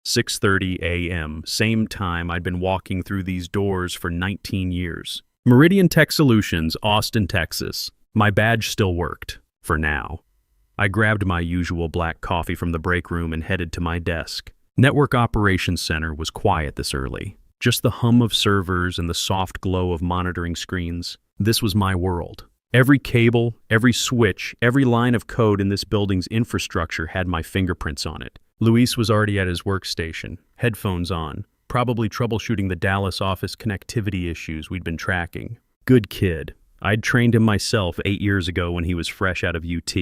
6:30 a.m., same time I'd been walking through these doors for 19 years. Meridian Tech Solutions, Austin, Texas. My badge still worked, for now. I grabbed my usual black coffee from the break room and headed to my desk. Network Operations Center was quiet this early. Just the hum of servers and the soft glow of monitoring screens. This was my world. Every cable, every switch, every line of code in this building's infrastructure had my fingerprints on it. Luis was already at his workstation, headphones on, probably troubleshooting the Dallas office connectivity issues we'd been tracking. Good kid. I'd trained him myself 8 years ago when he was fresh out of UT.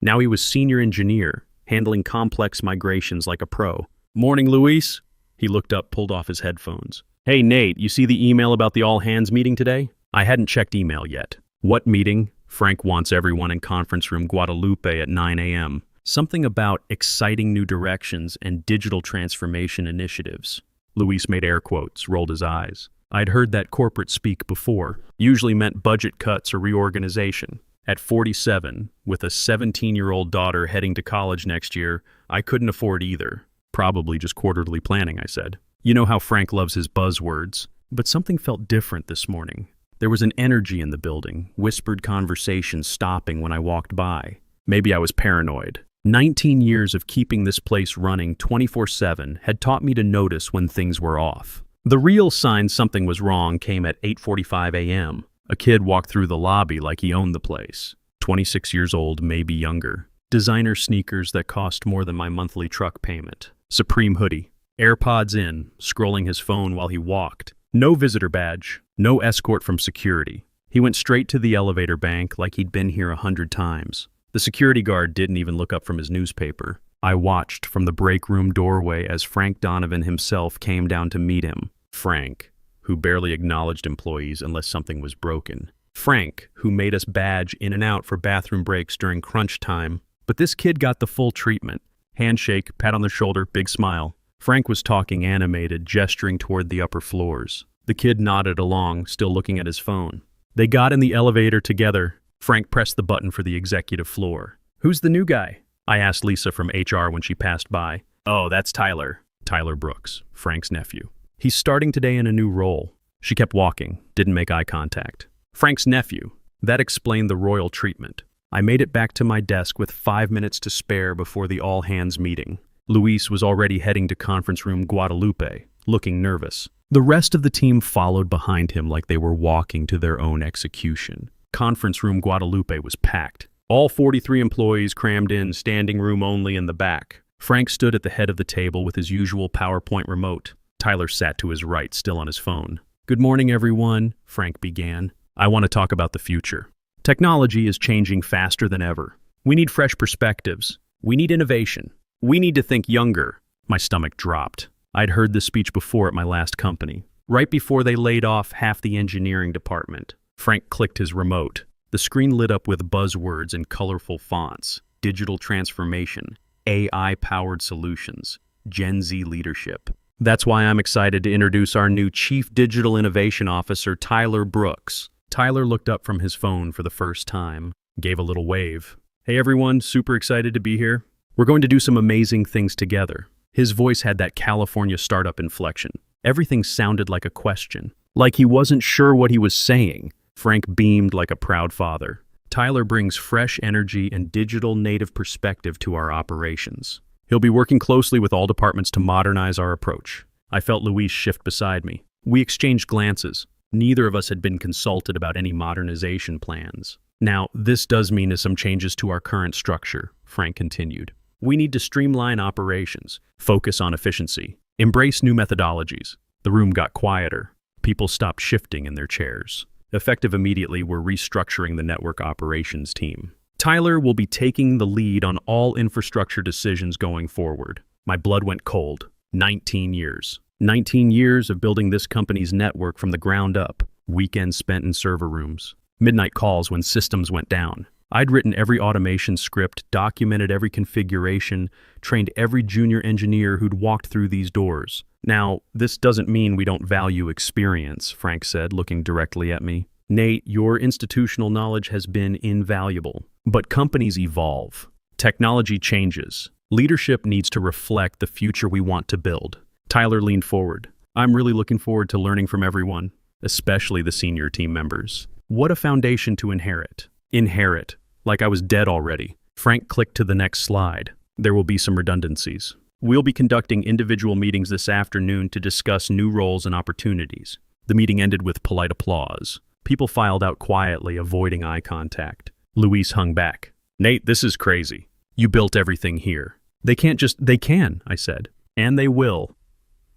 Now he was senior engineer, handling complex migrations like a pro. "Morning, Luis." He looked up, pulled off his headphones. "Hey, Nate, you see the email about the all-hands meeting today?" I hadn't checked email yet. "What meeting?" "Frank wants everyone in conference room Guadalupe at 9 a.m. Something about exciting new directions and digital transformation initiatives." Luis made air quotes, rolled his eyes. I'd heard that corporate speak before. Usually meant budget cuts or reorganization. At 47, with a 17-year-old daughter heading to college next year, I couldn't afford either. "Probably just quarterly planning," I said. You know how Frank loves his buzzwords. But something felt different this morning. There was an energy in the building, whispered conversations stopping when I walked by. Maybe I was paranoid. 19 years of keeping this place running 24/7 had taught me to notice when things were off. The real sign something was wrong came at 8:45 a.m. A kid walked through the lobby like he owned the place. 26 years old, maybe younger. Designer sneakers that cost more than my monthly truck payment. Supreme hoodie. AirPods in, scrolling his phone while he walked. No visitor badge, no escort from security. He went straight to the elevator bank like he'd been here 100 times. The security guard didn't even look up from his newspaper. I watched from the break room doorway as Frank Donovan himself came down to meet him. Frank, who barely acknowledged employees unless something was broken. Frank, who made us badge in and out for bathroom breaks during crunch time. But this kid got the full treatment. Handshake, pat on the shoulder, big smile. Frank was talking animated, gesturing toward the upper floors. The kid nodded along, still looking at his phone. They got in the elevator together. Frank pressed the button for the executive floor. "Who's the new guy?" I asked Lisa from HR when she passed by. "Oh, that's Tyler." Tyler Brooks, Frank's nephew. "He's starting today in a new role." She kept walking, didn't make eye contact. "Frank's nephew." That explained the royal treatment. I made it back to my desk with 5 minutes to spare before the all-hands meeting. Luis was already heading to conference room Guadalupe, looking nervous. The rest of the team followed behind him like they were walking to their own execution. Conference room Guadalupe was packed. All 43 employees crammed in, standing room only in the back. Frank stood at the head of the table with his usual PowerPoint remote. Tyler sat to his right, still on his phone. "Good morning, everyone," Frank began. "I want to talk about the future. Technology is changing faster than ever. We need fresh perspectives. We need innovation. We need to think younger." My stomach dropped. I'd heard this speech before at my last company, right before they laid off half the engineering department. Frank clicked his remote. The screen lit up with buzzwords in colorful fonts. Digital transformation, AI-powered solutions, Gen Z leadership. That's why I'm excited to introduce our new Chief Digital Innovation Officer, Tyler Brooks. Tyler looked up from his phone for the first time, gave a little wave. "Hey everyone, super excited to be here. We're going to do some amazing things together." His voice had that California startup inflection. Everything sounded like a question, like he wasn't sure what he was saying. Frank beamed like a proud father. "Tyler brings fresh energy and digital native perspective to our operations. He'll be working closely with all departments to modernize our approach." I felt Luis shift beside me. We exchanged glances. Neither of us had been consulted about any modernization plans. "Now, this does mean some changes to our current structure," Frank continued. "We need to streamline operations, focus on efficiency, embrace new methodologies." The room got quieter. People stopped shifting in their chairs. Effective immediately, we're restructuring the network operations team. Tyler will be taking the lead on all infrastructure decisions going forward. My blood went cold. 19 years. 19 years of building this company's network from the ground up. Weekends spent in server rooms. Midnight calls when systems went down. I'd written every automation script, documented every configuration, trained every junior engineer who'd walked through these doors. "Now, this doesn't mean we don't value experience," Frank said, looking directly at me. "Nate, your institutional knowledge has been invaluable. But companies evolve. Technology changes. Leadership needs to reflect the future we want to build. Tyler leaned forward. I'm really looking forward to learning from everyone, especially the senior team members. What a foundation to inherit. Inherit. Like I was dead already. Frank clicked to the next slide. There will be some redundancies. We'll be conducting individual meetings this afternoon to discuss new roles and opportunities. The meeting ended with polite applause. People filed out quietly, avoiding eye contact. Luis hung back. Nate, this is crazy. You built everything here. They can, I said. And they will.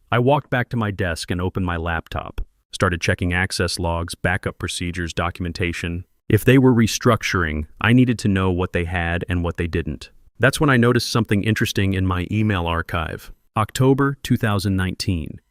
I walked back to my desk and opened my laptop. Started checking access logs, backup procedures, documentation. If they were restructuring, I needed to know what they had and what they didn't. That's when I noticed something interesting in my email archive. October 2019.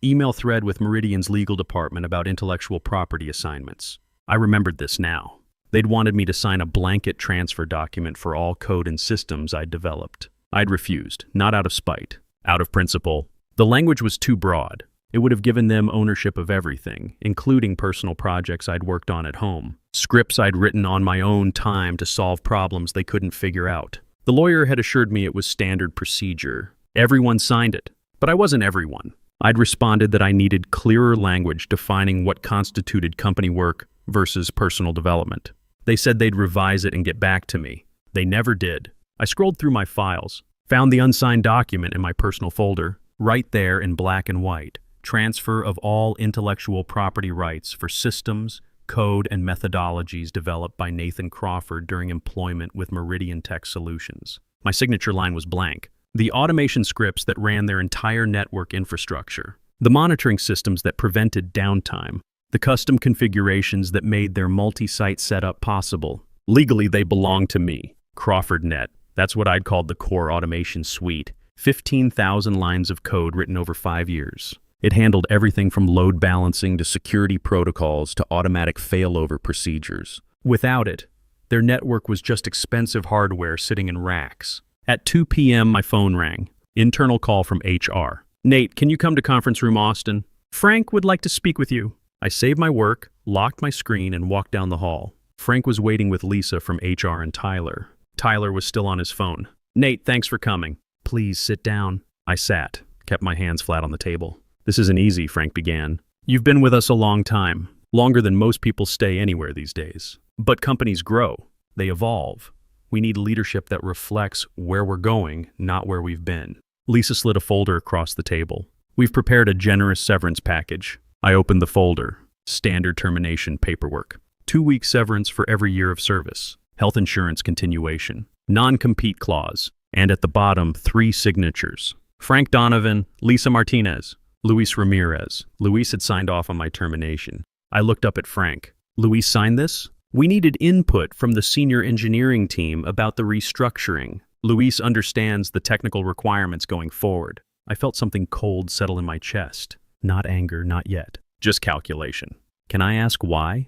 Email thread with Meridian's legal department about intellectual property assignments. I remembered this now. They'd wanted me to sign a blanket transfer document for all code and systems I'd developed. I'd refused, not out of spite, out of principle. The language was too broad. It would have given them ownership of everything, including personal projects I'd worked on at home, scripts I'd written on my own time to solve problems they couldn't figure out. The lawyer had assured me it was standard procedure. Everyone signed it, but I wasn't everyone. I'd responded that I needed clearer language defining what constituted company work versus personal development. They said they'd revise it and get back to me. They never did. I scrolled through my files, found the unsigned document in my personal folder, right there in black and white. Transfer of all intellectual property rights for systems, code, and methodologies developed by Nathan Crawford during employment with Meridian Tech Solutions. My signature line was blank. The automation scripts that ran their entire network infrastructure, the monitoring systems that prevented downtime, the custom configurations that made their multi-site setup possible. Legally, they belonged to me, Crawford Net. That's what I'd called the core automation suite. 15,000 lines of code written over 5 years. It handled everything from load balancing to security protocols to automatic failover procedures. Without it, their network was just expensive hardware sitting in racks. At 2 p.m., my phone rang. Internal call from HR. Nate, can you come to conference room Austin? Frank would like to speak with you. I saved my work, locked my screen, and walked down the hall. Frank was waiting with Lisa from HR and Tyler. Tyler was still on his phone. Nate, thanks for coming. Please sit down. I sat, kept my hands flat on the table. This isn't easy, Frank began. You've been with us a long time, longer than most people stay anywhere these days. But companies grow. They evolve. We need leadership that reflects where we're going, not where we've been. Lisa slid a folder across the table. We've prepared a generous severance package. I opened the folder. Standard termination paperwork. 2-week severance for every year of service. Health insurance continuation. Non-compete clause. And at the bottom, 3 signatures. Frank Donovan, Lisa Martinez, Luis Ramirez. Luis had signed off on my termination. I looked up at Frank. Luis signed this? We needed input from the senior engineering team about the restructuring. Luis understands the technical requirements going forward. I felt something cold settle in my chest. Not anger, not yet. Just calculation. Can I ask why?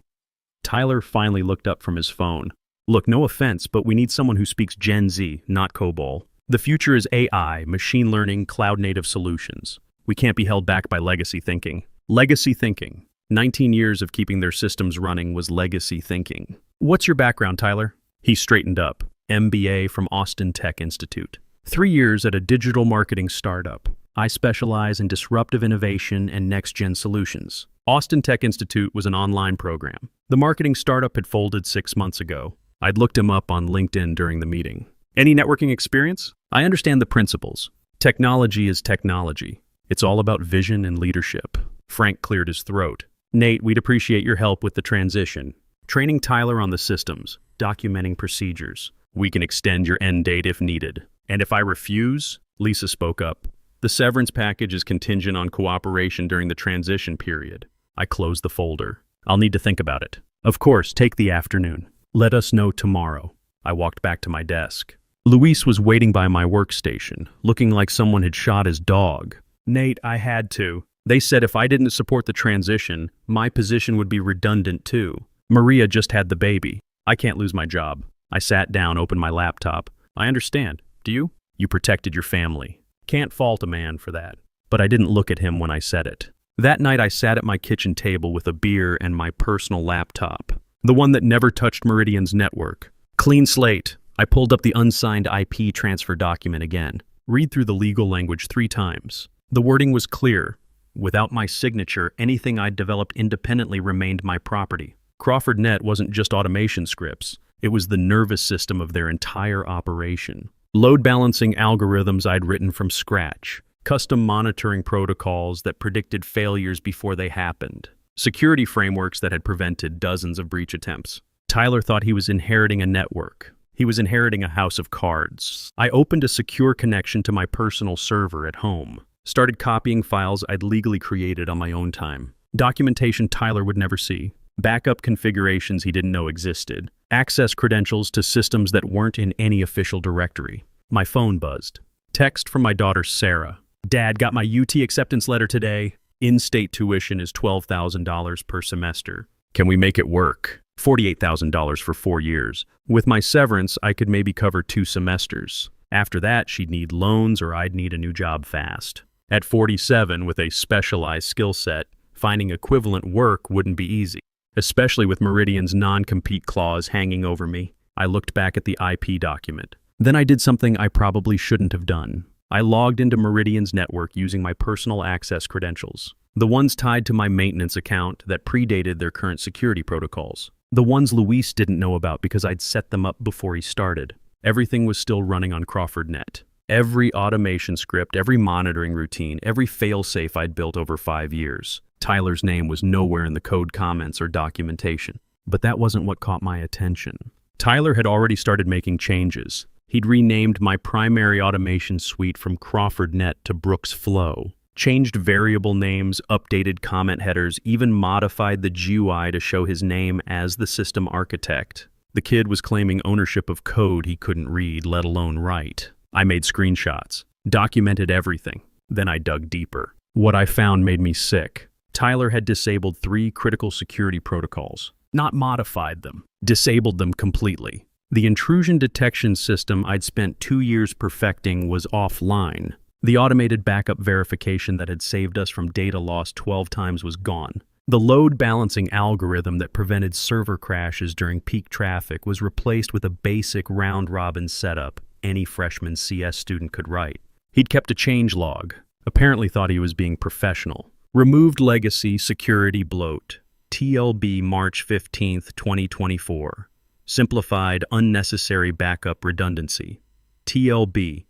Tyler finally looked up from his phone. Look, no offense, but we need someone who speaks Gen Z, not COBOL. The future is AI, machine learning, cloud-native solutions. We can't be held back by legacy thinking. Legacy thinking. 19 years of keeping their systems running was legacy thinking. What's your background, Tyler? He straightened up. MBA from Austin Tech Institute. 3 years at a digital marketing startup. I specialize in disruptive innovation and next-gen solutions. Austin Tech Institute was an online program. The marketing startup had folded 6 months ago. I'd looked him up on LinkedIn during the meeting. Any networking experience? I understand the principles. Technology is technology. It's all about vision and leadership. Frank cleared his throat. Nate, we'd appreciate your help with the transition. Training Tyler on the systems, documenting procedures. We can extend your end date if needed. And if I refuse, Lisa spoke up. The severance package is contingent on cooperation during the transition period. I closed the folder. I'll need to think about it. Of course, take the afternoon. Let us know tomorrow. I walked back to my desk. Luis was waiting by my workstation, looking like someone had shot his dog. Nate, I had to. They said if I didn't support the transition, my position would be redundant too. Maria just had the baby. I can't lose my job. I sat down, opened my laptop. I understand. Do you? You protected your family. Can't fault a man for that. But I didn't look at him when I said it. That night I sat at my kitchen table with a beer and my personal laptop. The one that never touched Meridian's network. Clean slate. I pulled up the unsigned IP transfer document again. Read through the legal language 3 times. The wording was clear. Without my signature, anything I'd developed independently remained my property. Crawford Net wasn't just automation scripts. It was the nervous system of their entire operation. Load balancing algorithms I'd written from scratch. Custom monitoring protocols that predicted failures before they happened. Security frameworks that had prevented dozens of breach attempts. Tyler thought he was inheriting a network. He was inheriting a house of cards. I opened a secure connection to my personal server at home. Started copying files I'd legally created on my own time. Documentation Tyler would never see. Backup configurations he didn't know existed. Access credentials to systems that weren't in any official directory. My phone buzzed. Text from my daughter Sarah. Dad, got my UT acceptance letter today. In-state tuition is $12,000 per semester. Can we make it work? $48,000 for 4 years. With my severance, I could maybe cover 2 semesters. After that, she'd need loans or I'd need a new job fast. At 47, with a specialized skill set, finding equivalent work wouldn't be easy, especially with Meridian's non-compete clause hanging over me. I looked back at the IP document. Then I did something I probably shouldn't have done. I logged into Meridian's network using my personal access credentials. The ones tied to my maintenance account that predated their current security protocols. The ones Luis didn't know about because I'd set them up before he started. Everything was still running on Crawford Net. Every automation script, every monitoring routine, every fail-safe I'd built over 5 years. Tyler's name was nowhere in the code comments or documentation. But that wasn't what caught my attention. Tyler had already started making changes. He'd renamed my primary automation suite from Crawford Net to Brooks Flow. Changed variable names, updated comment headers, even modified the GUI to show his name as the system architect. The kid was claiming ownership of code he couldn't read, let alone write. I made screenshots, documented everything. Then I dug deeper. What I found made me sick. Tyler had disabled 3 critical security protocols. Not modified them, disabled them completely. The intrusion detection system I'd spent 2 years perfecting was offline. The automated backup verification that had saved us from data loss 12 times was gone. The load balancing algorithm that prevented server crashes during peak traffic was replaced with a basic round-robin setup any freshman CS student could write. He'd kept a change log, apparently thought he was being professional. Removed legacy security bloat. TLB March 15, 2024. Simplified unnecessary backup redundancy. TLB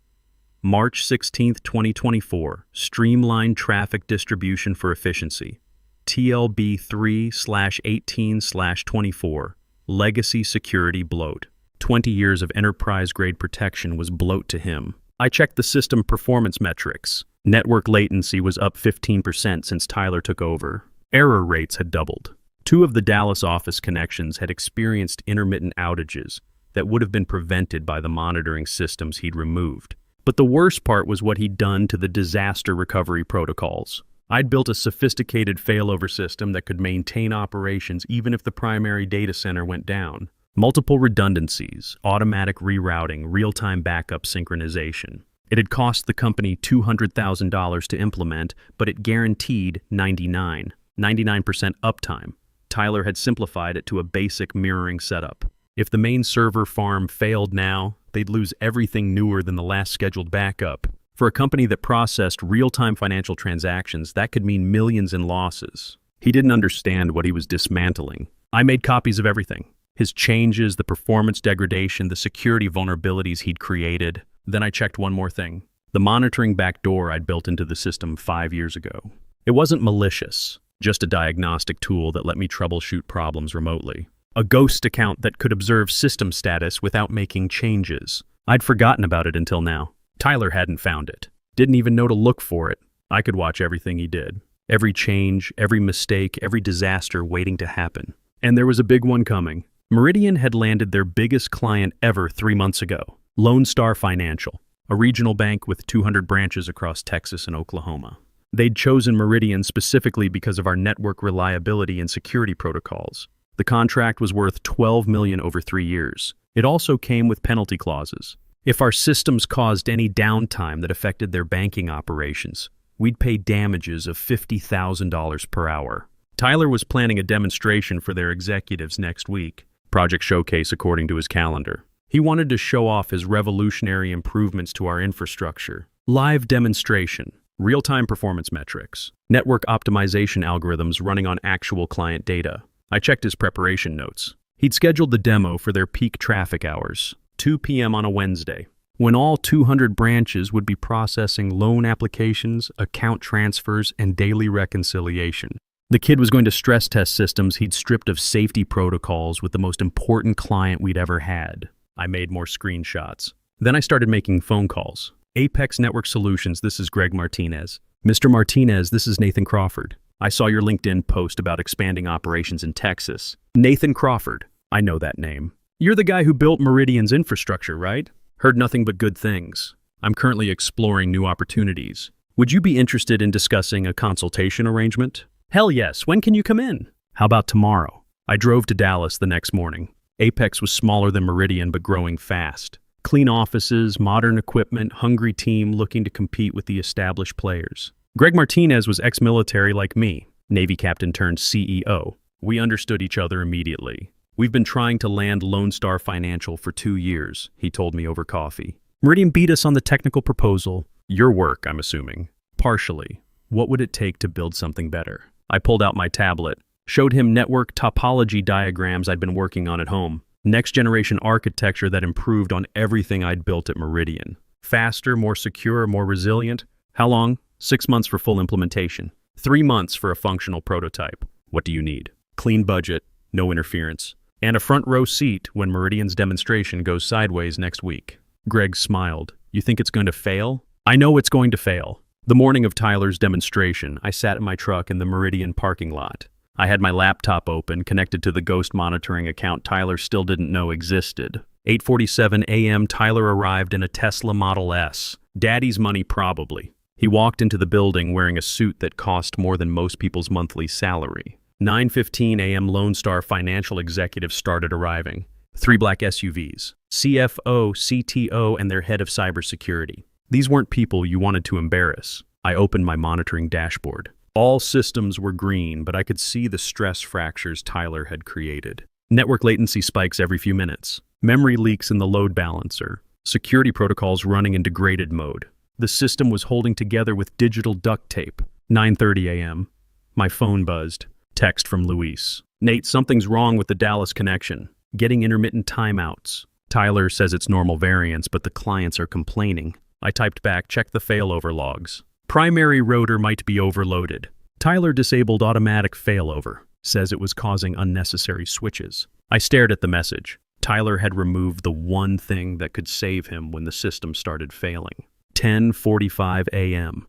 March 16, 2024. Streamlined traffic distribution for efficiency. TLB 3/18/24. Legacy security bloat. 20 years of enterprise-grade protection was bloat to him. I checked the system performance metrics. Network latency was up 15% since Tyler took over. Error rates had doubled. 2 of the Dallas office connections had experienced intermittent outages that would have been prevented by the monitoring systems he'd removed. But the worst part was what he'd done to the disaster recovery protocols. I'd built a sophisticated failover system that could maintain operations even if the primary data center went down. Multiple redundancies, automatic rerouting, real-time backup synchronization. It had cost the company $200,000 to implement, but it guaranteed 99% uptime. Tyler had simplified it to a basic mirroring setup. If the main server farm failed now, they'd lose everything newer than the last scheduled backup. For a company that processed real-time financial transactions, that could mean millions in losses. He didn't understand what he was dismantling. I made copies of everything. His changes, the performance degradation, the security vulnerabilities he'd created. Then I checked one more thing. The monitoring backdoor I'd built into the system 5 years ago. It wasn't malicious, just a diagnostic tool that let me troubleshoot problems remotely. A ghost account that could observe system status without making changes. I'd forgotten about it until now. Tyler hadn't found it. Didn't even know to look for it. I could watch everything he did. Every change, every mistake, every disaster waiting to happen. And there was a big one coming. Meridian had landed their biggest client ever 3 months ago. Lone Star Financial, a regional bank with 200 branches across Texas and Oklahoma. They'd chosen Meridian specifically because of our network reliability and security protocols. The contract was worth $12 million over 3 years. It also came with penalty clauses. If our systems caused any downtime that affected their banking operations, we'd pay damages of $50,000 per hour. Tyler was planning a demonstration for their executives next week. Project showcase according to his calendar. He wanted to show off his revolutionary improvements to our infrastructure. Live demonstration, real-time performance metrics, network optimization algorithms running on actual client data. I checked his preparation notes. He'd scheduled the demo for their peak traffic hours, 2 p.m. on a Wednesday, when all 200 branches would be processing loan applications, account transfers, and daily reconciliation. The kid was going to stress test systems he'd stripped of safety protocols with the most important client we'd ever had. I made more screenshots. Then I started making phone calls. Apex Network Solutions, this is Greg Martinez. Mr. Martinez, this is Nathan Crawford. I saw your LinkedIn post about expanding operations in Texas. Nathan Crawford. I know that name. You're the guy who built Meridian's infrastructure, right? Heard nothing but good things. I'm currently exploring new opportunities. Would you be interested in discussing a consultation arrangement? Hell yes, when can you come in? How about tomorrow? I drove to Dallas the next morning. Apex was smaller than Meridian but growing fast. Clean offices, modern equipment, hungry team looking to compete with the established players. Greg Martinez was ex-military like me, Navy captain turned CEO. We understood each other immediately. We've been trying to land Lone Star Financial for 2 years, he told me over coffee. Meridian beat us on the technical proposal. Your work, I'm assuming. Partially. What would it take to build something better? I pulled out my tablet, showed him network topology diagrams I'd been working on at home. Next generation architecture that improved on everything I'd built at Meridian. Faster, more secure, more resilient. How long? 6 months for full implementation. 3 months for a functional prototype. What do you need? Clean budget, no interference, and a front row seat when Meridian's demonstration goes sideways next week. Greg smiled. You think it's going to fail? I know it's going to fail. The morning of Tyler's demonstration, I sat in my truck in the Meridian parking lot. I had my laptop open, connected to the ghost monitoring account Tyler still didn't know existed. 8:47 a.m. Tyler arrived in a Tesla Model S. Daddy's money probably. He walked into the building wearing a suit that cost more than most people's monthly salary. 9:15 a.m. Lone Star Financial executives started arriving. 3 black SUVs, CFO, CTO, and their head of cybersecurity. These weren't people you wanted to embarrass. I opened my monitoring dashboard. All systems were green, but I could see the stress fractures Tyler had created. Network latency spikes every few minutes. Memory leaks in the load balancer. Security protocols running in degraded mode. The system was holding together with digital duct tape. 9:30 a.m. My phone buzzed. Text from Luis. Nate, something's wrong with the Dallas connection. Getting intermittent timeouts. Tyler says it's normal variance, but the clients are complaining. I typed back, check the failover logs. Primary rotor might be overloaded. Tyler disabled automatic failover. Says it was causing unnecessary switches. I stared at the message. Tyler had removed the one thing that could save him when the system started failing. 10:45 a.m.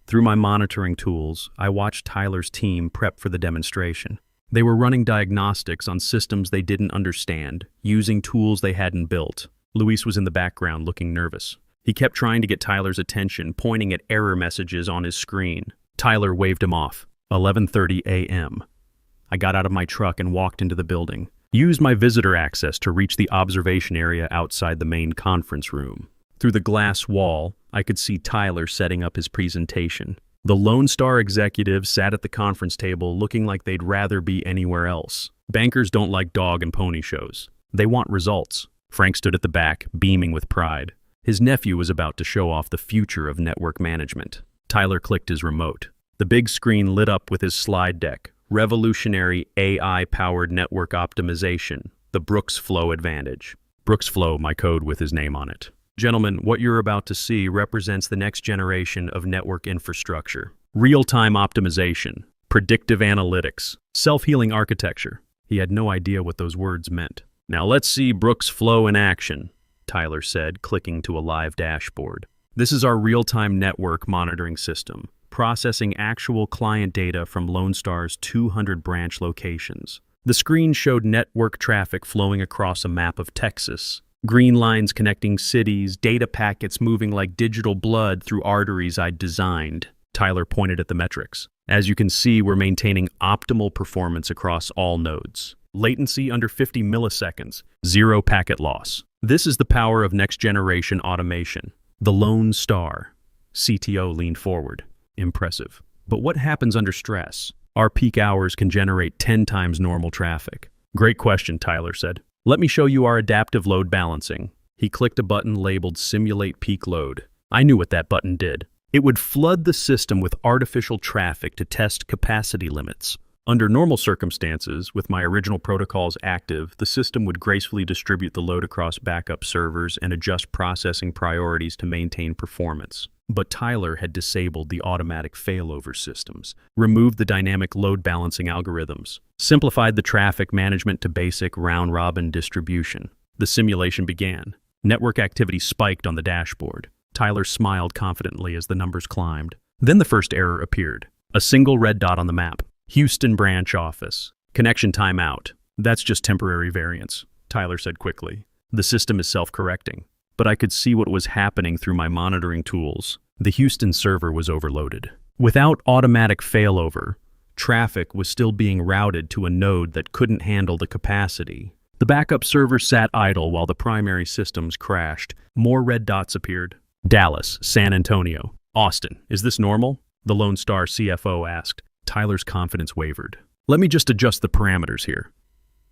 Through my monitoring tools, I watched Tyler's team prep for the demonstration. They were running diagnostics on systems they didn't understand, using tools they hadn't built. Luis was in the background looking nervous. He kept trying to get Tyler's attention, pointing at error messages on his screen. Tyler waved him off. 11:30 a.m. I got out of my truck and walked into the building. Used my visitor access to reach the observation area outside the main conference room. Through the glass wall, I could see Tyler setting up his presentation. The Lone Star executives sat at the conference table looking like they'd rather be anywhere else. Bankers don't like dog and pony shows. They want results. Frank stood at the back, beaming with pride. His nephew was about to show off the future of network management. Tyler clicked his remote. The big screen lit up with his slide deck. Revolutionary AI-powered network optimization. The Brooks Flow Advantage. Brooks Flow, my code with his name on it. Gentlemen, what you're about to see represents the next generation of network infrastructure. Real-time optimization, predictive analytics, self-healing architecture. He had no idea what those words meant. Now let's see Brooks Flow in action, Tyler said, clicking to a live dashboard. This is our real-time network monitoring system, processing actual client data from Lone Star's 200 branch locations. The screen showed network traffic flowing across a map of Texas. Green lines connecting cities, data packets moving like digital blood through arteries I'd designed. Tyler pointed at the metrics. As you can see, we're maintaining optimal performance across all nodes. Latency under 50 milliseconds, 0 packet loss. This is the power of next-generation automation. The Lone Star. CTO leaned forward. Impressive. But what happens under stress? Our peak hours can generate 10 times normal traffic. Great question, Tyler said. Let me show you our adaptive load balancing. He clicked a button labeled Simulate Peak Load. I knew what that button did. It would flood the system with artificial traffic to test capacity limits. Under normal circumstances, with my original protocols active, the system would gracefully distribute the load across backup servers and adjust processing priorities to maintain performance. But Tyler had disabled the automatic failover systems, removed the dynamic load balancing algorithms, simplified the traffic management to basic round-robin distribution. The simulation began. Network activity spiked on the dashboard. Tyler smiled confidently as the numbers climbed. Then the first error appeared. A single red dot on the map. Houston branch office. Connection timeout. That's just temporary variance, Tyler said quickly. The system is self-correcting. But I could see what was happening through my monitoring tools. The Houston server was overloaded. Without automatic failover, traffic was still being routed to a node that couldn't handle the capacity. The backup server sat idle while the primary systems crashed. More red dots appeared. Dallas, San Antonio, Austin. Is this normal? The Lone Star CFO asked. Tyler's confidence wavered. Let me just adjust the parameters here.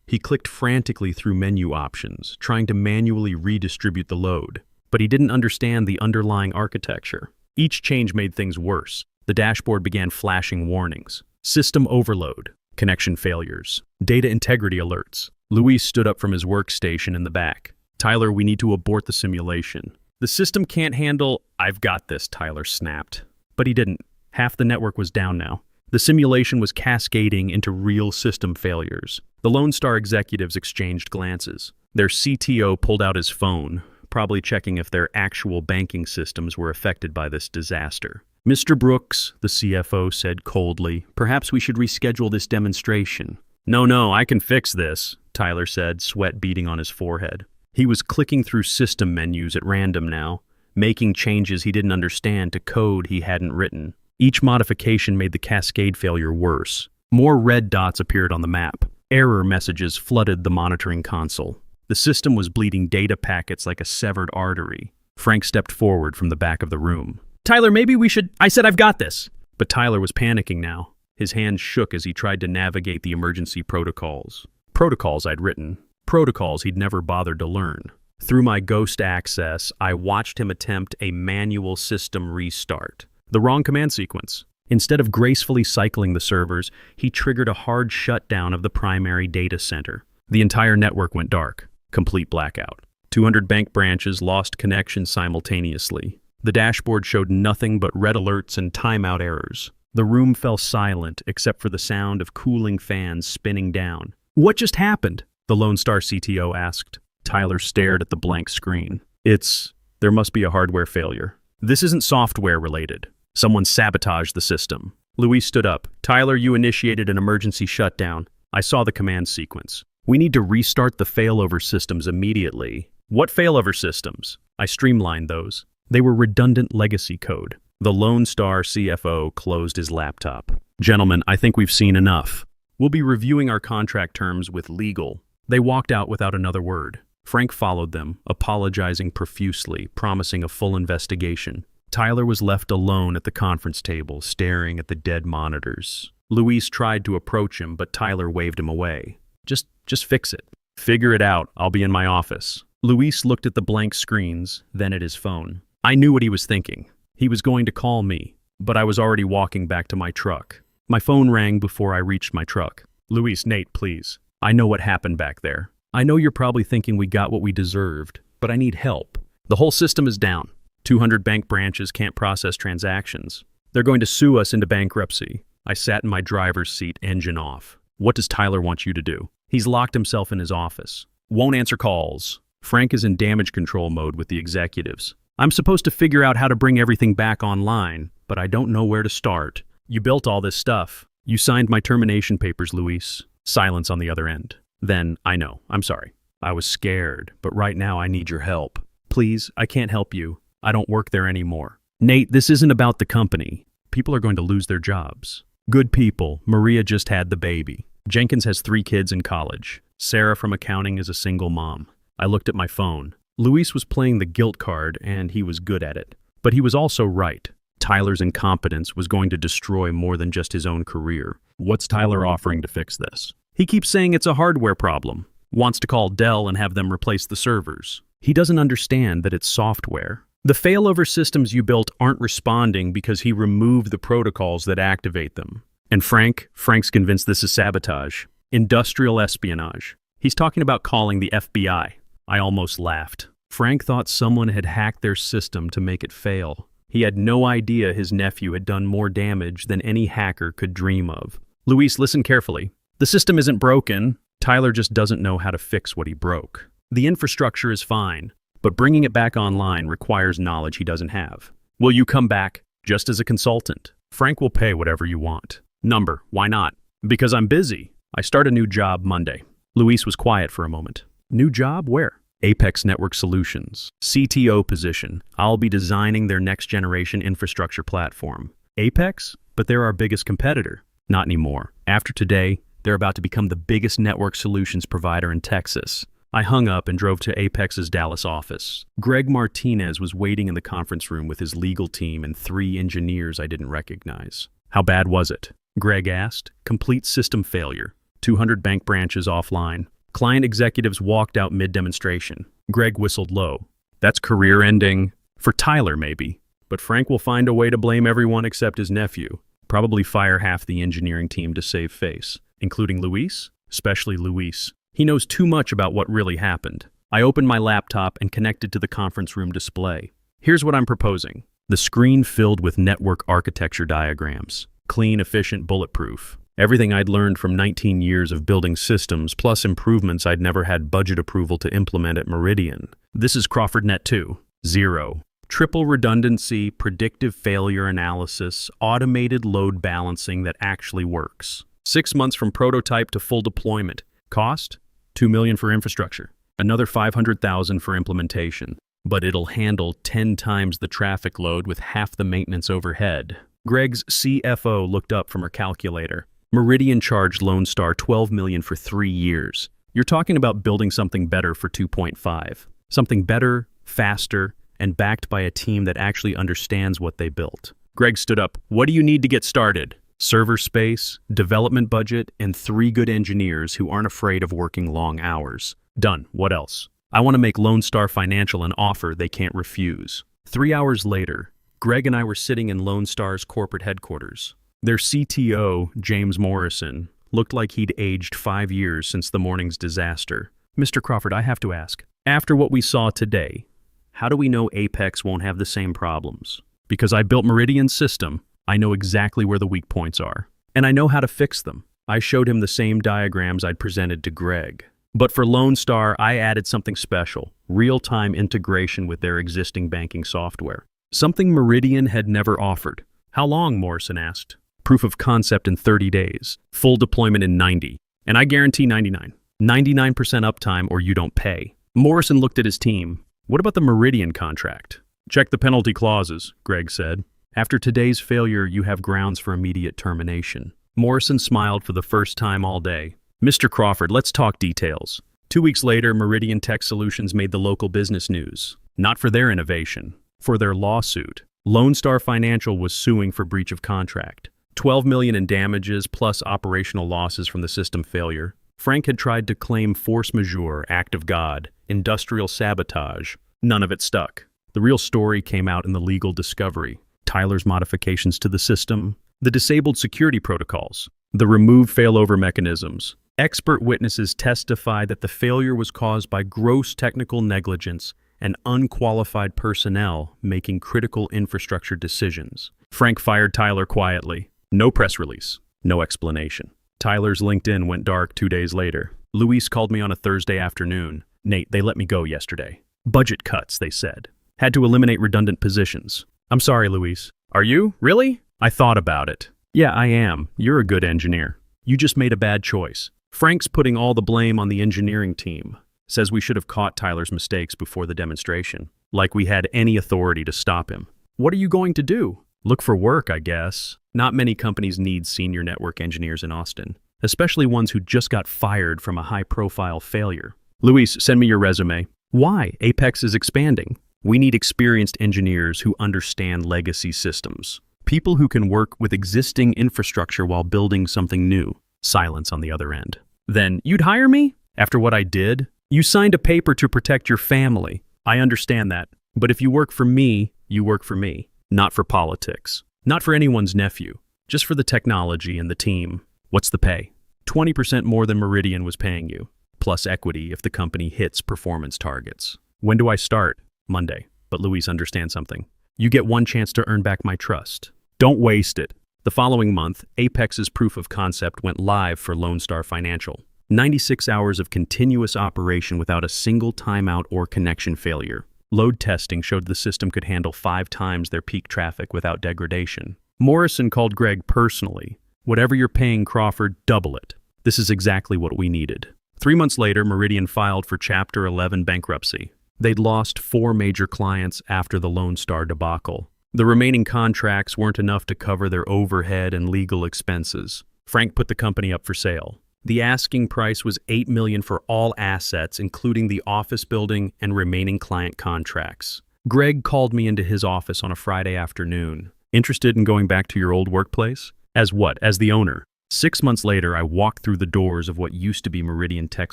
He clicked frantically through menu options, trying to manually redistribute the load. But he didn't understand the underlying architecture. Each change made things worse. The dashboard began flashing warnings. System overload, connection failures, data integrity alerts. Luis stood up from his workstation in the back. Tyler, we need to abort the simulation. The system can't handle— I've got this, Tyler snapped. But he didn't. Half the network was down now. The simulation was cascading into real system failures. The Lone Star executives exchanged glances. Their CTO pulled out his phone, probably checking if their actual banking systems were affected by this disaster. Mr. Brooks, the CFO said coldly, perhaps we should reschedule this demonstration. No, I can fix this, Tyler said, sweat beading on his forehead. He was clicking through system menus at random now, making changes he didn't understand to code he hadn't written. Each modification made the cascade failure worse. More red dots appeared on the map. Error messages flooded the monitoring console. The system was bleeding data packets like a severed artery. Frank stepped forward from the back of the room. Tyler, maybe we should— I said I've got this. But Tyler was panicking now. His hands shook as he tried to navigate the emergency protocols. Protocols I'd written. Protocols he'd never bothered to learn. Through my ghost access, I watched him attempt a manual system restart. The wrong command sequence. Instead of gracefully cycling the servers, he triggered a hard shutdown of the primary data center. The entire network went dark. Complete blackout. 200 bank branches lost connection simultaneously. The dashboard showed nothing but red alerts and timeout errors. The room fell silent except for the sound of cooling fans spinning down. What just happened? The Lone Star CTO asked. Tyler stared at the blank screen. There must be a hardware failure. This isn't software related. Someone sabotaged the system. Luis stood up. Tyler, you initiated an emergency shutdown. I saw the command sequence. We need to restart the failover systems immediately. What failover systems? I streamlined those. They were redundant legacy code. The Lone Star CFO closed his laptop. Gentlemen, I think we've seen enough. We'll be reviewing our contract terms with legal. They walked out without another word. Frank followed them, apologizing profusely, promising a full investigation. Tyler was left alone at the conference table, staring at the dead monitors. Luis tried to approach him, but Tyler waved him away. Just fix it. Figure it out. I'll be in my office. Luis looked at the blank screens, then at his phone. I knew what he was thinking. He was going to call me, but I was already walking back to my truck. My phone rang before I reached my truck. Luis, Nate, please. I know what happened back there. I know you're probably thinking we got what we deserved, but I need help. The whole system is down. 200 bank branches can't process transactions. They're going to sue us into bankruptcy. I sat in my driver's seat, engine off. What does Tyler want you to do? He's locked himself in his office. Won't answer calls. Frank is in damage control mode with the executives. I'm supposed to figure out how to bring everything back online, but I don't know where to start. You built all this stuff. You signed my termination papers, Luis. Silence on the other end. Then, I know. I'm sorry. I was scared, but right now I need your help. Please, I can't help you. I don't work there anymore. Nate, this isn't about the company. People are going to lose their jobs. Good people. Maria just had the baby. Jenkins has 3 kids in college. Sarah from accounting is a single mom. I looked at my phone. Luis was playing the guilt card, and he was good at it. But he was also right. Tyler's incompetence was going to destroy more than just his own career. What's Tyler offering to fix this? He keeps saying it's a hardware problem. wants to call Dell and have them replace the servers. He doesn't understand that it's software. The failover systems you built aren't responding because he removed the protocols that activate them. And Frank's convinced this is sabotage, industrial espionage. He's talking about calling the FBI. I almost laughed. Frank thought someone had hacked their system to make it fail. He had no idea his nephew had done more damage than any hacker could dream of. Luis, listen carefully. The system isn't broken. Tyler just doesn't know how to fix what he broke. The infrastructure is fine, but bringing it back online requires knowledge he doesn't have. Will you come back, just as a consultant? Frank will pay whatever you want. Number, why not? Because I'm busy. I start a new job Monday. Luis was quiet for a moment. New job? Where? Apex Network Solutions. CTO position. I'll be designing their next-generation infrastructure platform. Apex? But they're our biggest competitor. Not anymore. After today, they're about to become the biggest network solutions provider in Texas. I hung up and drove to Apex's Dallas office. Greg Martinez was waiting in the conference room with his legal team and 3 engineers I didn't recognize. How bad was it? Greg asked. Complete system failure. 200 bank branches offline. Client executives walked out mid-demonstration. Greg whistled low. That's career-ending. For Tyler, maybe. But Frank will find a way to blame everyone except his nephew. Probably fire half the engineering team to save face. Including Luis? Especially Luis. He knows too much about what really happened. I opened my laptop and connected to the conference room display. Here's what I'm proposing. The screen filled with network architecture diagrams. Clean, efficient, bulletproof. Everything I'd learned from 19 years of building systems, plus improvements I'd never had budget approval to implement at Meridian. This is CrawfordNet 2. 0. Triple redundancy, predictive failure analysis, automated load balancing that actually works. 6 months from prototype to full deployment. Cost? $2 million for infrastructure. Another $500,000 for implementation. But it'll handle 10 times the traffic load with half the maintenance overhead. Greg's CFO looked up from her calculator. Meridian charged Lone Star $12 million for 3 years. You're talking about building something better for 2.5. Something better, faster, and backed by a team that actually understands what they built. Greg stood up. What do you need to get started? Server space, development budget, and 3 good engineers who aren't afraid of working long hours. Done. What else? I want to make Lone Star Financial an offer they can't refuse. 3 hours later, Greg and I were sitting in Lone Star's corporate headquarters. Their CTO, James Morrison, looked like he'd aged 5 years since the morning's disaster. Mr. Crawford, I have to ask, after what we saw today, how do we know Apex won't have the same problems? Because I built Meridian's system, I know exactly where the weak points are. And I know how to fix them. I showed him the same diagrams I'd presented to Greg. But for Lone Star, I added something special, real-time integration with their existing banking software. Something Meridian had never offered. How long, Morrison asked. Proof of concept in 30 days. Full deployment in 90. And I guarantee 99. 99% uptime or you don't pay. Morrison looked at his team. What about the Meridian contract? Check the penalty clauses, Greg said. After today's failure, you have grounds for immediate termination. Morrison smiled for the first time all day. Mr. Crawford, let's talk details. 2 weeks later, Meridian Tech Solutions made the local business news. Not for their innovation, for their lawsuit. Lone Star Financial was suing for breach of contract. $12 million in damages plus operational losses from the system failure. Frank had tried to claim force majeure, act of God, industrial sabotage. None of it stuck. The real story came out in the legal discovery. Tyler's modifications to the system, the disabled security protocols, the removed failover mechanisms. Expert witnesses testified that the failure was caused by gross technical negligence and unqualified personnel making critical infrastructure decisions. Frank fired Tyler quietly. No press release, no explanation. Tyler's LinkedIn went dark 2 days later. Luis called me on a Thursday afternoon. Nate, they let me go yesterday. Budget cuts, they said. Had to eliminate redundant positions. I'm sorry, Luis. Are you? Really? I thought about it. Yeah, I am. You're a good engineer. You just made a bad choice. Frank's putting all the blame on the engineering team. Says we should have caught Tyler's mistakes before the demonstration. Like we had any authority to stop him. What are you going to do? Look for work, I guess. Not many companies need senior network engineers in Austin, especially ones who just got fired from a high-profile failure. Luis, send me your resume. Why? Apex is expanding. We need experienced engineers who understand legacy systems. People who can work with existing infrastructure while building something new. Silence on the other end. Then, you'd hire me? After what I did? You signed a paper to protect your family. I understand that. But if you work for me, you work for me. Not for politics. Not for anyone's nephew. Just for the technology and the team. What's the pay? 20% more than Meridian was paying you. Plus equity if the company hits performance targets. When do I start? Monday. But Luis, understand something. You get one chance to earn back my trust. Don't waste it. The following month, Apex's proof of concept went live for Lone Star Financial. 96 hours of continuous operation without a single timeout or connection failure. Load testing showed the system could handle 5 times their peak traffic without degradation. Morrison called Greg personally. Whatever you're paying Crawford, double it. This is exactly what we needed. 3 months later, Meridian filed for Chapter 11 bankruptcy. They'd lost 4 major clients after the Lone Star debacle. The remaining contracts weren't enough to cover their overhead and legal expenses. Frank put the company up for sale. The asking price was $8 million for all assets, including the office building and remaining client contracts. Greg called me into his office on a Friday afternoon. Interested in going back to your old workplace? As what? As the owner. 6 months later, I walked through the doors of what used to be Meridian Tech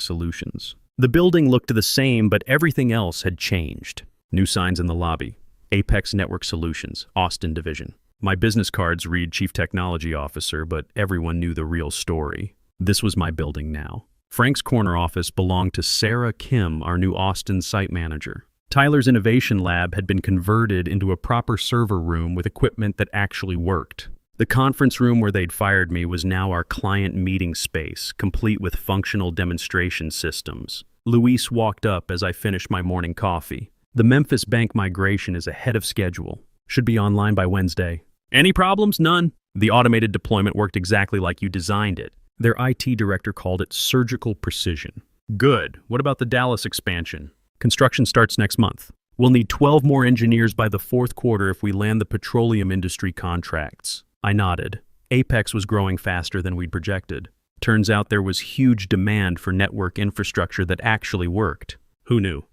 Solutions. The building looked the same, but everything else had changed. New signs in the lobby. Apex Network Solutions, Austin Division. My business cards read Chief Technology Officer, but everyone knew the real story. This was my building now. Frank's corner office belonged to Sarah Kim, our new Austin site manager. Tyler's innovation lab had been converted into a proper server room with equipment that actually worked. The conference room where they'd fired me was now our client meeting space, complete with functional demonstration systems. Luis walked up as I finished my morning coffee. The Memphis bank migration is ahead of schedule. Should be online by Wednesday. Any problems? None. The automated deployment worked exactly like you designed it. Their IT director called it surgical precision. Good. What about the Dallas expansion? Construction starts next month. We'll need 12 more engineers by the 4th quarter if we land the petroleum industry contracts. I nodded. Apex was growing faster than we'd projected. Turns out there was huge demand for network infrastructure that actually worked. Who knew?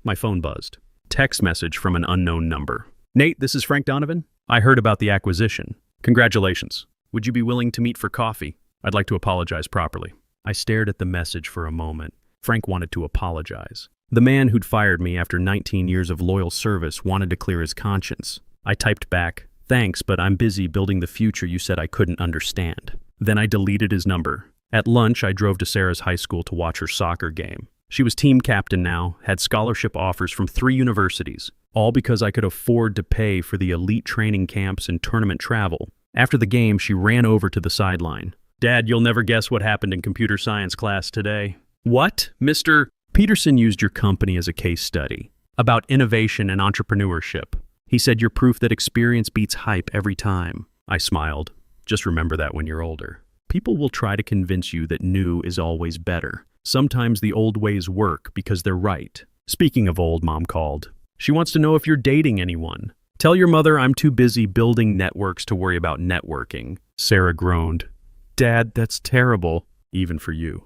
My phone buzzed. Text message from an unknown number. Nate, this is Frank Donovan. I heard about the acquisition. Congratulations. Would you be willing to meet for coffee? I'd like to apologize properly. I stared at the message for a moment. Frank wanted to apologize. The man who'd fired me after 19 years of loyal service wanted to clear his conscience. I typed back, "Thanks, but I'm busy building the future you said I couldn't understand." Then I deleted his number. At lunch, I drove to Sarah's high school to watch her soccer game. She was team captain now, had scholarship offers from 3 universities, all because I could afford to pay for the elite training camps and tournament travel. After the game, she ran over to the sideline. "Dad, you'll never guess what happened in computer science class today." "What, Mr. Peterson used your company as a case study about innovation and entrepreneurship. He said you're proof that experience beats hype every time." I smiled. Just remember that when you're older. People will try to convince you that new is always better. Sometimes the old ways work because they're right. Speaking of old, Mom called. She wants to know if you're dating anyone. "Tell your mother I'm too busy building networks to worry about networking." Sarah groaned. "Dad, that's terrible." "Even for you."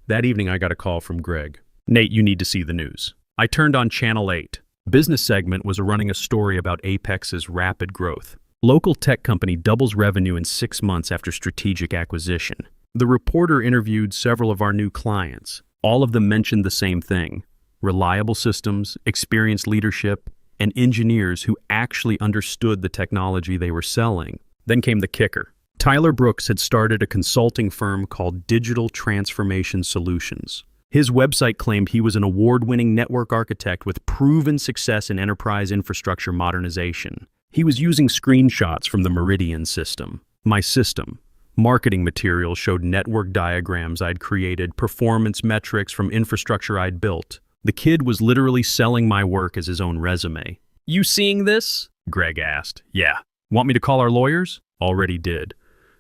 That evening, I got a call from Greg. "Nate, you need to see the news." I turned on Channel 8. Business segment was running a story about Apex's rapid growth. Local tech company doubles revenue in 6 months after strategic acquisition. The reporter interviewed several of our new clients. All of them mentioned the same thing: reliable systems, experienced leadership, and engineers who actually understood the technology they were selling. Then came the kicker. Tyler Brooks had started a consulting firm called Digital Transformation Solutions. His website claimed he was an award-winning network architect with proven success in enterprise infrastructure modernization. He was using screenshots from the Meridian system. My system. Marketing materials showed network diagrams I'd created, performance metrics from infrastructure I'd built. The kid was literally selling my work as his own resume. "You seeing this?" Greg asked. "Yeah. Want me to call our lawyers?" "Already did."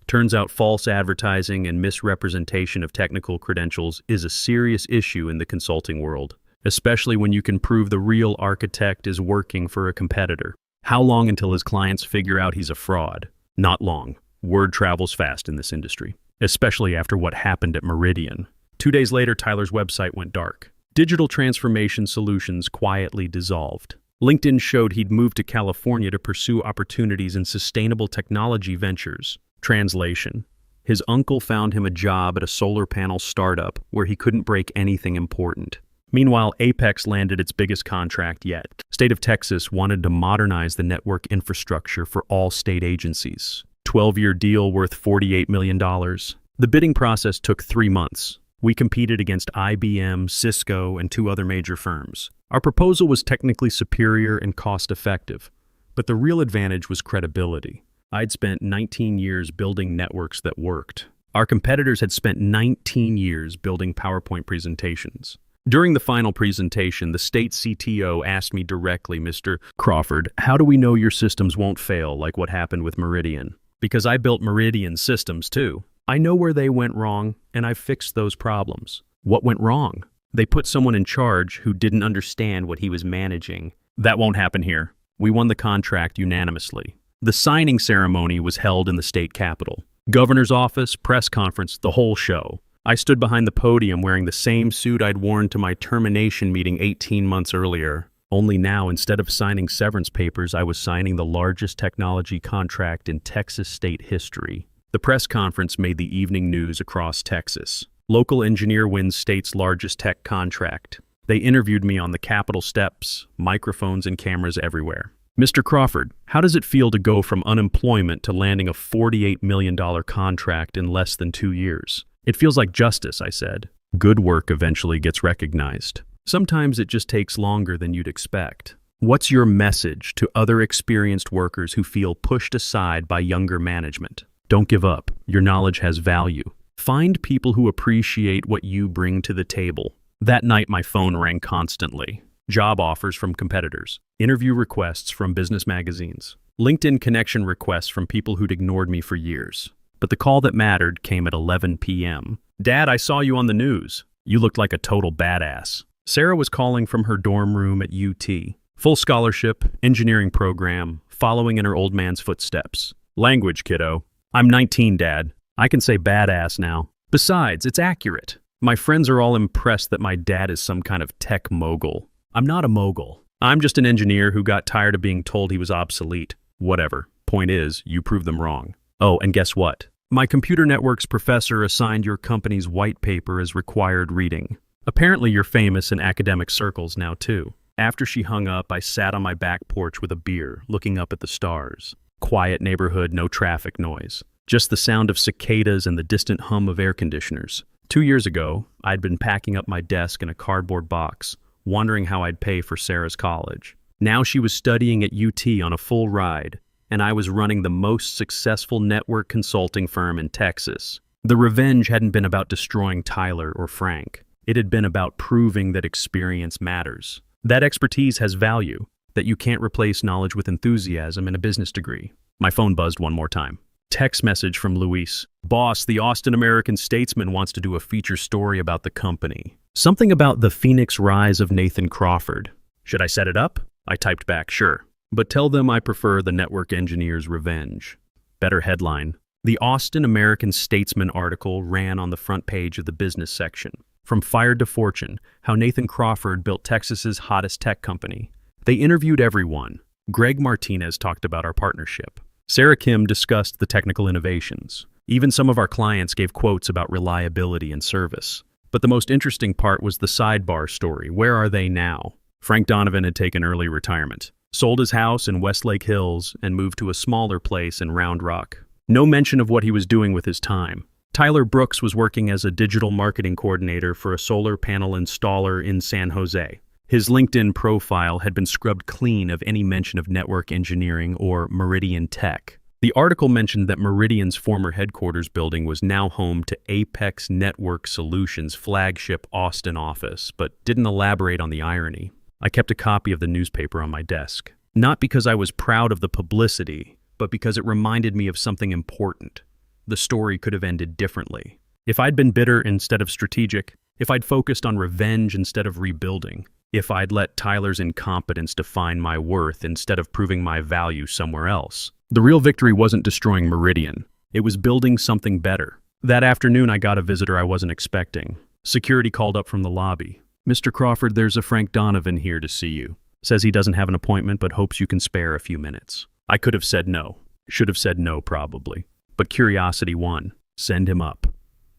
Turns out false advertising and misrepresentation of technical credentials is a serious issue in the consulting world, especially when you can prove the real architect is working for a competitor. How long until his clients figure out he's a fraud? Not long. Word travels fast in this industry, especially after what happened at Meridian. 2 days later, Tyler's website went dark. Digital Transformation Solutions quietly dissolved. LinkedIn showed he'd moved to California to pursue opportunities in sustainable technology ventures. Translation: His uncle found him a job at a solar panel startup where he couldn't break anything important. Meanwhile, Apex landed its biggest contract yet. State of Texas wanted to modernize the network infrastructure for all state agencies. 12-year deal worth $48 million. The bidding process took 3 months. We competed against IBM, Cisco, and 2 other major firms. Our proposal was technically superior and cost-effective, but the real advantage was credibility. I'd spent 19 years building networks that worked. Our competitors had spent 19 years building PowerPoint presentations. During the final presentation, the state CTO asked me directly, "Mr. Crawford, how do we know your systems won't fail like what happened with Meridian?" Because I built Meridian systems too. I know where they went wrong, and I fixed those problems. What went wrong? They put someone in charge who didn't understand what he was managing. That won't happen here. We won the contract unanimously. The signing ceremony was held in the state capitol. Governor's office, press conference, the whole show. I stood behind the podium wearing the same suit I'd worn to my termination meeting 18 months earlier. Only now, instead of signing severance papers, I was signing the largest technology contract in Texas state history. The press conference made the evening news across Texas. Local engineer wins state's largest tech contract. They interviewed me on the Capitol steps, microphones and cameras everywhere. "Mr. Crawford, how does it feel to go from unemployment to landing a $48 million contract in less than 2 years?" "It feels like justice," I said. Good work eventually gets recognized. Sometimes it just takes longer than you'd expect. What's your message to other experienced workers who feel pushed aside by younger management? Don't give up. Your knowledge has value. Find people who appreciate what you bring to the table. That night, my phone rang constantly. Job offers from competitors, interview requests from business magazines, LinkedIn connection requests from people who'd ignored me for years. But the call that mattered came at 11 p.m. "Dad, I saw you on the news. You looked like a total badass." Sarah was calling from her dorm room at UT. Full scholarship, engineering program, following in her old man's footsteps. "Language, kiddo." "I'm 19, Dad. I can say badass now. Besides, it's accurate. My friends are all impressed that my dad is some kind of tech mogul. I'm not a mogul. I'm just an engineer who got tired of being told he was obsolete. Whatever. Point is, you proved them wrong. Oh, and guess what? My computer networks professor assigned your company's white paper as required reading. Apparently you're famous in academic circles now too." After she hung up, I sat on my back porch with a beer, looking up at the stars. Quiet neighborhood, no traffic noise. Just the sound of cicadas and the distant hum of air conditioners. 2 years ago, I'd been packing up my desk in a cardboard box, wondering how I'd pay for Sarah's college. Now she was studying at UT on a full ride, and I was running the most successful network consulting firm in Texas. The revenge hadn't been about destroying Tyler or Frank. It had been about proving that experience matters. That expertise has value, that you can't replace knowledge with enthusiasm and a business degree. My phone buzzed one more time. Text message from Luis. "Boss, the Austin American-Statesman wants to do a feature story about the company. Something about the Phoenix rise of Nathan Crawford. Should I set it up?" I typed back, "Sure. But tell them I prefer the network engineer's revenge." Better headline. The Austin American-Statesman article ran on the front page of the business section. From Fired to Fortune, how Nathan Crawford built Texas's hottest tech company. They interviewed everyone. Greg Martinez talked about our partnership. Sarah Kim discussed the technical innovations. Even some of our clients gave quotes about reliability and service. But the most interesting part was the sidebar story. Where are they now? Frank Donovan had taken early retirement, sold his house in Westlake Hills, and moved to a smaller place in Round Rock. No mention of what he was doing with his time. Tyler Brooks was working as a digital marketing coordinator for a solar panel installer in San Jose. His LinkedIn profile had been scrubbed clean of any mention of network engineering or Meridian Tech. The article mentioned that Meridian's former headquarters building was now home to Apex Network Solutions' flagship Austin office, but didn't elaborate on the irony. I kept a copy of the newspaper on my desk. Not because I was proud of the publicity, but because it reminded me of something important. The story could have ended differently. If I'd been bitter instead of strategic, if I'd focused on revenge instead of rebuilding, if I'd let Tyler's incompetence define my worth instead of proving my value somewhere else. The real victory wasn't destroying Meridian. It was building something better. That afternoon, I got a visitor I wasn't expecting. Security called up from the lobby. "Mr. Crawford, there's a Frank Donovan here to see you. Says he doesn't have an appointment, but hopes you can spare a few minutes." I could have said no. Should have said no, probably. But curiosity won. Send him up.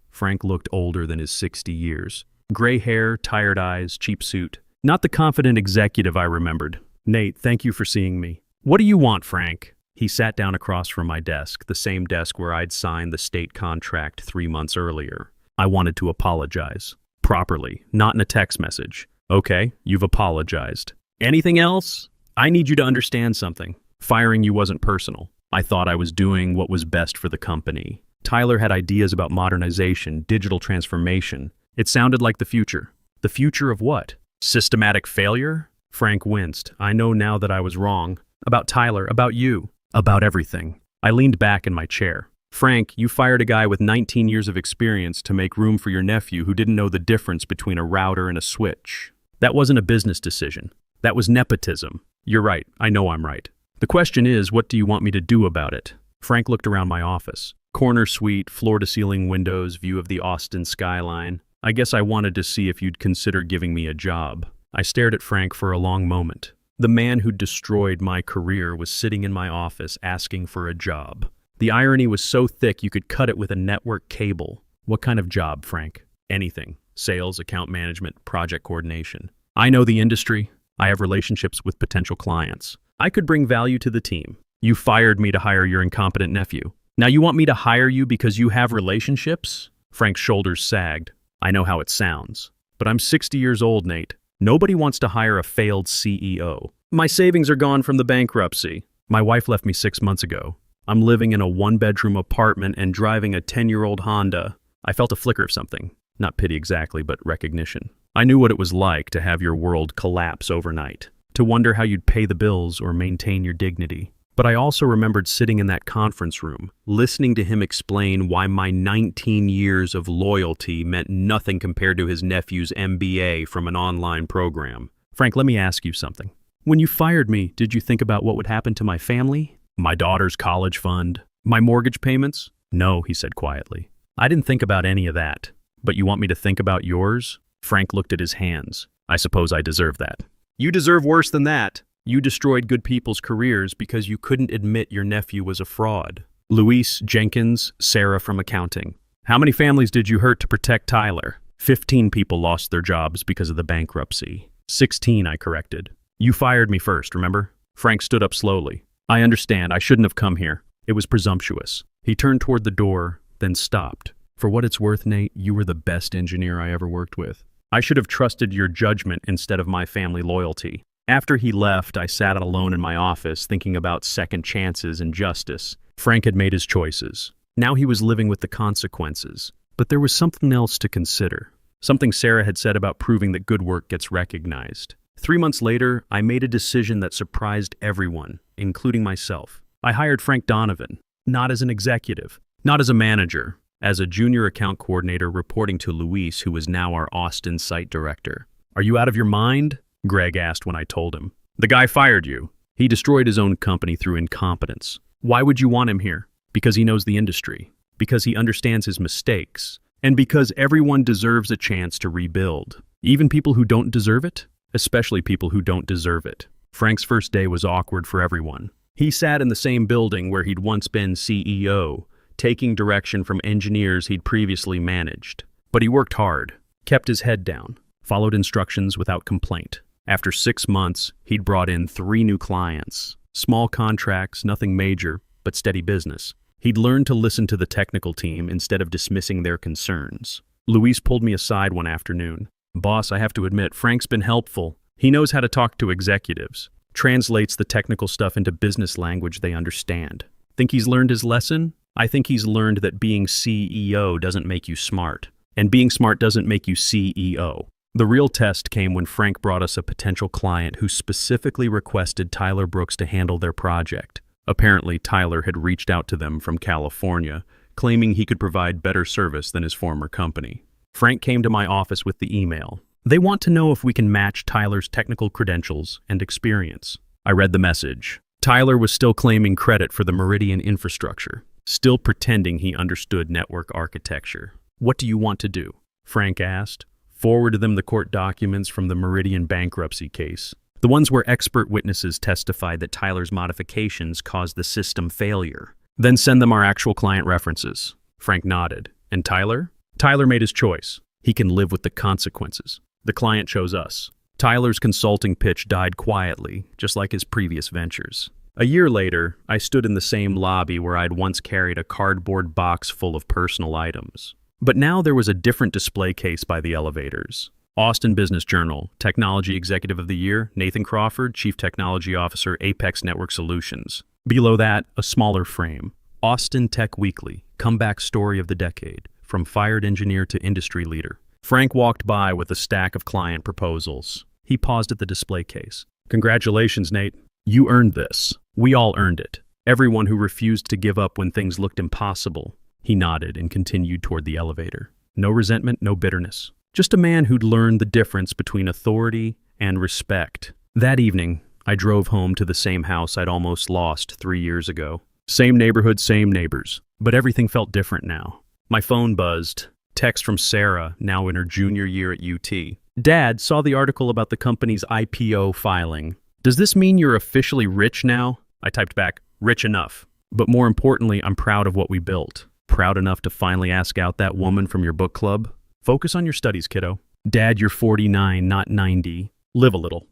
Frank looked older than his 60 years. Gray hair, tired eyes, cheap suit. Not the confident executive I remembered. Nate, thank you for seeing me. What do you want, Frank? He sat down across from my desk, the same desk where I'd signed the state contract 3 months earlier. I wanted to apologize. Properly, not in a text message. Okay, you've apologized. Anything else? I need you to understand something. Firing you wasn't personal. I thought I was doing what was best for the company. Tyler had ideas about modernization, digital transformation. It sounded like the future. The future of what? Systematic failure? Frank winced. I know now that I was wrong. About Tyler, about you, about everything. I leaned back in my chair. Frank, you fired a guy with 19 years of experience to make room for your nephew who didn't know the difference between a router and a switch. That wasn't a business decision. That was nepotism. You're right. I know I'm right. The question is, what do you want me to do about it? Frank looked around my office. Corner suite, floor-to-ceiling windows, view of the Austin skyline. I guess I wanted to see if you'd consider giving me a job. I stared at Frank for a long moment. The man who destroyed my career was sitting in my office asking for a job. The irony was so thick you could cut it with a network cable. What kind of job, Frank? Anything. Sales, account management, project coordination. I know the industry. I have relationships with potential clients. I could bring value to the team. You fired me to hire your incompetent nephew. Now you want me to hire you because you have relationships? Frank's shoulders sagged. I know how it sounds. But I'm 60 years old, Nate. Nobody wants to hire a failed CEO. My savings are gone from the bankruptcy. My wife left me 6 months ago. I'm living in a 1-bedroom apartment and driving a 10-year-old Honda. I felt a flicker of something. Not pity exactly, but recognition. I knew what it was like to have your world collapse overnight, to wonder how you'd pay the bills or maintain your dignity. But I also remembered sitting in that conference room, listening to him explain why my 19 years of loyalty meant nothing compared to his nephew's MBA from an online program. Frank, let me ask you something. When you fired me, did you think about what would happen to my family? My daughter's college fund? My mortgage payments? No, he said quietly. I didn't think about any of that. But you want me to think about yours? Frank looked at his hands. I suppose I deserve that. You deserve worse than that. You destroyed good people's careers because you couldn't admit your nephew was a fraud. Luis, Jenkins, Sarah from accounting. How many families did you hurt to protect Tyler? 15 people lost their jobs because of the bankruptcy. 16, I corrected. You fired me first, remember? Frank stood up slowly. I understand. I shouldn't have come here. It was presumptuous. He turned toward the door, then stopped. For what it's worth, Nate, you were the best engineer I ever worked with. I should have trusted your judgment instead of my family loyalty. After he left, I sat alone in my office thinking about second chances and justice. Frank had made his choices. Now he was living with the consequences. But there was something else to consider. Something Sarah had said about proving that good work gets recognized. 3 months later, I made a decision that surprised everyone, including myself. I hired Frank Donovan, not as an executive, not as a manager, as a junior account coordinator reporting to Luis, who was now our Austin site director. Are you out of your mind? Greg asked when I told him. The guy fired you. He destroyed his own company through incompetence. Why would you want him here? Because he knows the industry, because he understands his mistakes, and because everyone deserves a chance to rebuild. Even people who don't deserve it, especially people who don't deserve it. Frank's first day was awkward for everyone. He sat in the same building where he'd once been CEO, taking direction from engineers he'd previously managed. But he worked hard, kept his head down, followed instructions without complaint. After 6 months, he'd brought in 3 new clients. Small contracts, nothing major, but steady business. He'd learned to listen to the technical team instead of dismissing their concerns. Luis pulled me aside one afternoon. Boss, I have to admit, Frank's been helpful. He knows how to talk to executives, translates the technical stuff into business language they understand. Think he's learned his lesson? I think he's learned that being CEO doesn't make you smart, and being smart doesn't make you CEO. The real test came when Frank brought us a potential client who specifically requested Tyler Brooks to handle their project. Apparently, Tyler had reached out to them from California, claiming he could provide better service than his former company. Frank came to my office with the email. They want to know if we can match Tyler's technical credentials and experience. I read the message. Tyler was still claiming credit for the Meridian infrastructure, still pretending he understood network architecture. What do you want to do? Frank asked. Forwarded them the court documents from the Meridian bankruptcy case, the ones where expert witnesses testified that Tyler's modifications caused the system failure. Then send them our actual client references. Frank nodded. And Tyler? Tyler made his choice. He can live with the consequences. The client chose us. Tyler's consulting pitch died quietly, just like his previous ventures. A year later, I stood in the same lobby where I'd once carried a cardboard box full of personal items. But now there was a different display case by the elevators. Austin Business Journal, Technology Executive of the Year, Nathan Crawford, Chief Technology Officer, Apex Network Solutions. Below that, a smaller frame. Austin Tech Weekly, Comeback Story of the Decade, From Fired Engineer to Industry Leader. Frank walked by with a stack of client proposals. He paused at the display case. Congratulations, Nate. You earned this. We all earned it. Everyone who refused to give up when things looked impossible. He nodded and continued toward the elevator. No resentment, no bitterness. Just a man who'd learned the difference between authority and respect. That evening, I drove home to the same house I'd almost lost 3 years ago. Same neighborhood, same neighbors. But everything felt different now. My phone buzzed. Text from Sarah, now in her junior year at UT. Dad, saw the article about the company's IPO filing. Does this mean you're officially rich now? I typed back, rich enough. But more importantly, I'm proud of what we built. Proud enough to finally ask out that woman from your book club? Focus on your studies, kiddo. Dad, you're 49, not 90. Live a little.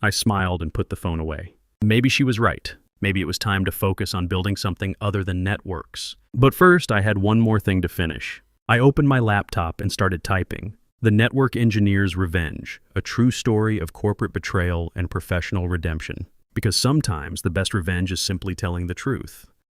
I smiled and put the phone away. Maybe she was right. Maybe it was time to focus on building something other than networks. But first, I had one more thing to finish. I opened my laptop and started typing. The Network Engineer's Revenge, a true story of corporate betrayal and professional redemption. Because sometimes the best revenge is simply telling the truth.